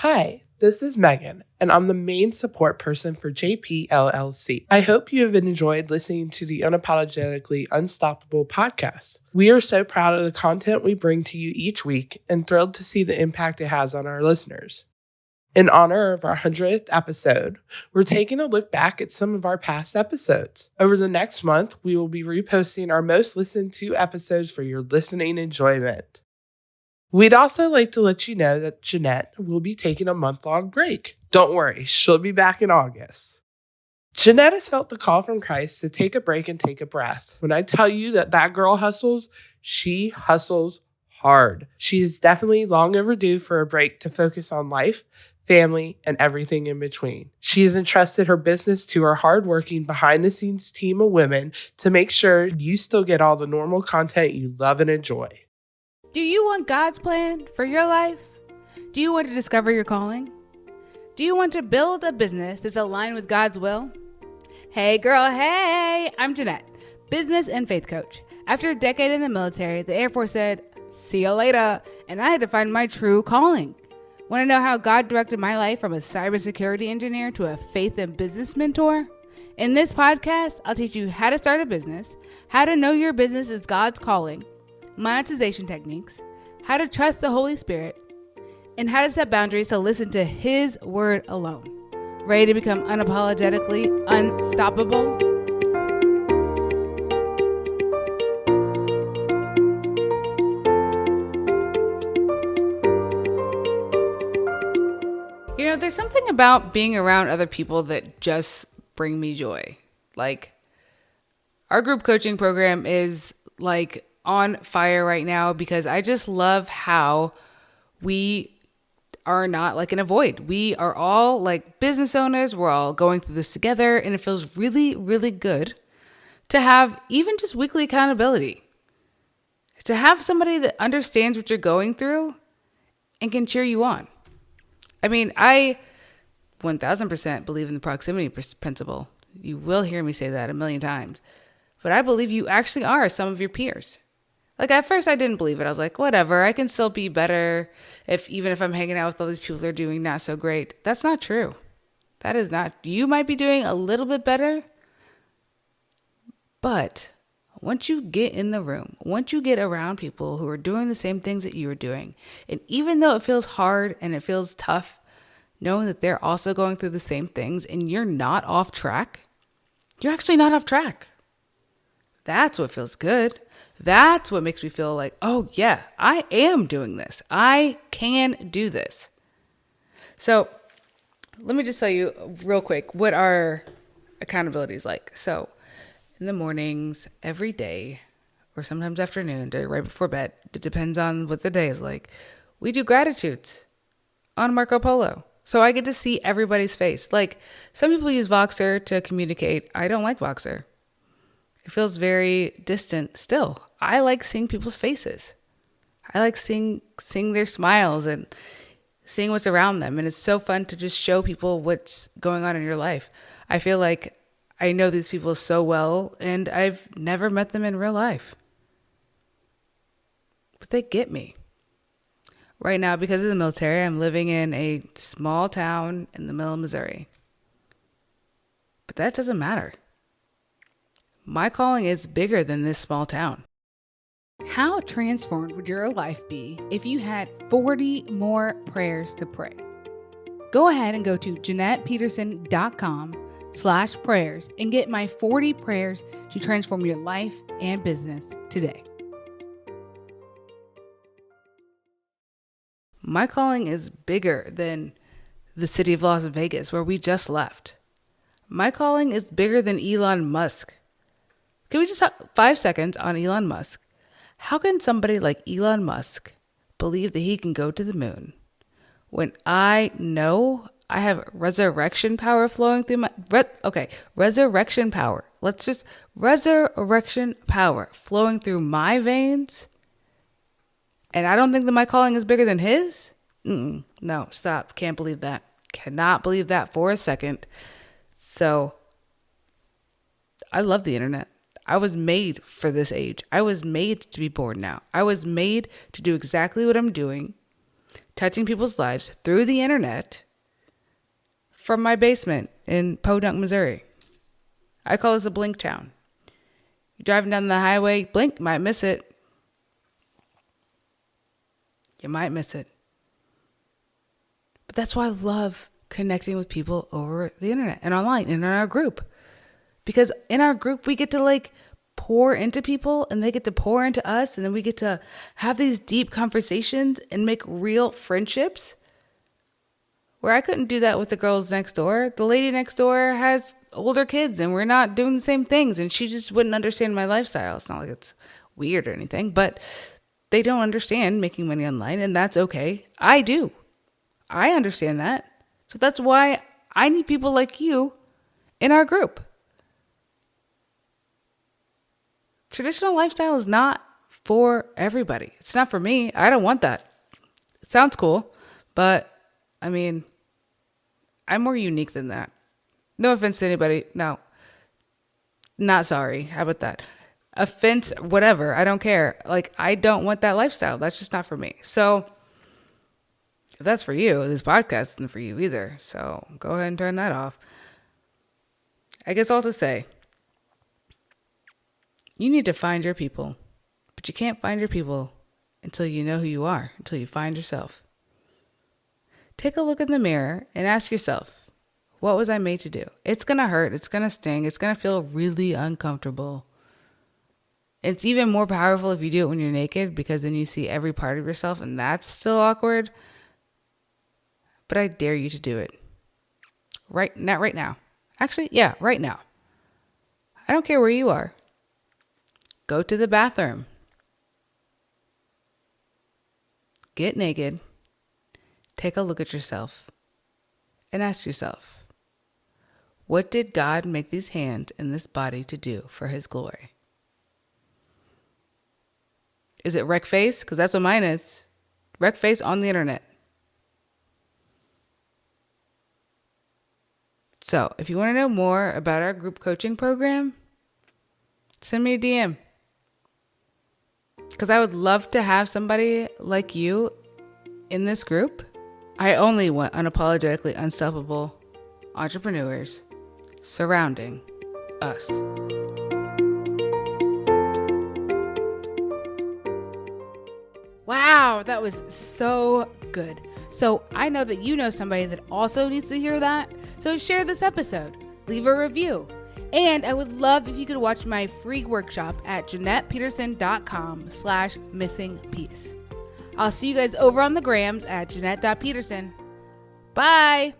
Hi, this is Megan, and I'm the main support person for JP LLC. I hope you have enjoyed listening to the Unapologetically Unstoppable podcast. We are so proud of the content we bring to you each week and thrilled to see the impact it has on our listeners. In honor of our 100th episode, we're taking a look back at some of our past episodes. Over the next month, we will be reposting our most listened to episodes for your listening enjoyment. We'd also like to let you know that Jeanette will be taking a month-long break. Don't worry, she'll be back in August. Jeanette has felt the call from Christ to take a break and take a breath. When I tell you that girl hustles, she hustles hard. She is definitely long overdue for a break to focus on life, family, and everything in between. She has entrusted her business to her hardworking behind-the-scenes team of women to make sure you still get all the normal content you love and enjoy. Do you want God's plan for your life? Do you want to discover your calling? Do you want to build a business that's aligned with God's will? Hey girl, hey! I'm Jeanette, business and faith coach. After a decade in the military, the Air Force said, see you later, and I had to find my true calling. Want to know how God directed my life from a cybersecurity engineer to a faith and business mentor? In this podcast, I'll teach you how to start a business, how to know your business is God's calling, monetization techniques, how to trust the Holy Spirit, and how to set boundaries to listen to His word alone. Ready to become unapologetically unstoppable? You know, there's something about being around other people that just bring me joy. Like, our group coaching program is like on fire right now because I just love how we are not like in a void. We are all like business owners. We're all going through this together, and it feels really, really good to have even just weekly accountability, to have somebody that understands what you're going through and can cheer you on. I mean, I 1000% believe in the proximity principle. You will hear me say that a million times, but I believe you actually are some of your peers. Like, at first I didn't believe it. I was like, whatever, I can still be better even if I'm hanging out with all these people that are doing not so great. That's not true. That is not. You might be doing a little bit better, but once you get in the room, once you get around people who are doing the same things that you are doing, and even though it feels hard and it feels tough, knowing that they're also going through the same things and you're not off track, you're actually not off track. That's what feels good. That's what makes me feel like, oh yeah, I am doing this. I can do this. So let me just tell you real quick what our accountability is like. So in the mornings, every day, or sometimes afternoon, right before bed, it depends on what the day is like, we do gratitudes on Marco Polo. So I get to see everybody's face. Like, some people use Voxer to communicate. I don't like Voxer. It feels very distant still. I like seeing people's faces. I like seeing their smiles and seeing what's around them. And it's so fun to just show people what's going on in your life. I feel like I know these people so well, and I've never met them in real life. But they get me. Right now, because of the military, I'm living in a small town in the middle of Missouri. But that doesn't matter. My calling is bigger than this small town. How transformed would your life be if you had 40 more prayers to pray? Go ahead and go to JeanettePeterson.com/prayers and get my 40 prayers to transform your life and business today. My calling is bigger than the city of Las Vegas, where we just left. My calling is bigger than Elon Musk. Can we just have 5 seconds on Elon Musk? How can somebody like Elon Musk believe that he can go to the moon when I know I have resurrection power flowing through my... resurrection power. Resurrection power flowing through my veins? And I don't think that my calling is bigger than his? No, stop. Can't believe that. Cannot believe that for a second. So, I love the internet. I was made for this age. I was made to be born now. I was made to do exactly what I'm doing, touching people's lives through the internet from my basement in Podunk, Missouri. I call this a blink town. You're driving down the highway, blink, might miss it. You might miss it. But that's why I love connecting with people over the internet and online and in our group. Because in our group, we get to pour into people and they get to pour into us. And then we get to have these deep conversations and make real friendships. Where I couldn't do that with the girls next door. The lady next door has older kids and we're not doing the same things. And she just wouldn't understand my lifestyle. It's not like it's weird or anything, but they don't understand making money online, and that's okay. I do. I understand that. So that's why I need people like you in our group. Traditional lifestyle is not for everybody. It's not for me. I don't want that. It sounds cool, but I mean, I'm more unique than that. No offense to anybody. No. Not sorry. How about that? Offense, whatever. I don't care. I don't want that lifestyle. That's just not for me. So if that's for you, this podcast isn't for you either. So go ahead and turn that off. I guess all to say, you need to find your people, but you can't find your people until you know who you are, until you find yourself. Take a look in the mirror and ask yourself, what was I made to do? It's going to hurt. It's going to sting. It's going to feel really uncomfortable. It's even more powerful if you do it when you're naked, because then you see every part of yourself and that's still awkward. But I dare you to do it. Not right now. Actually, yeah, right now. I don't care where you are. Go to the bathroom. Get naked. Take a look at yourself. And ask yourself, what did God make these hands and this body to do for his glory? Is it wreck face? Because that's what mine is. Wreck face on the internet. So if you want to know more about our group coaching program, send me a DM. Because I would love to have somebody like you in this group. I only want unapologetically unstoppable entrepreneurs surrounding us. Wow, that was so good. So I know that you know somebody that also needs to hear that. So share this episode, leave a review. And I would love if you could watch my free workshop at JeanettePeterson.com/missingpiece. I'll see you guys over on the grams at Jeanette.Peterson. Bye.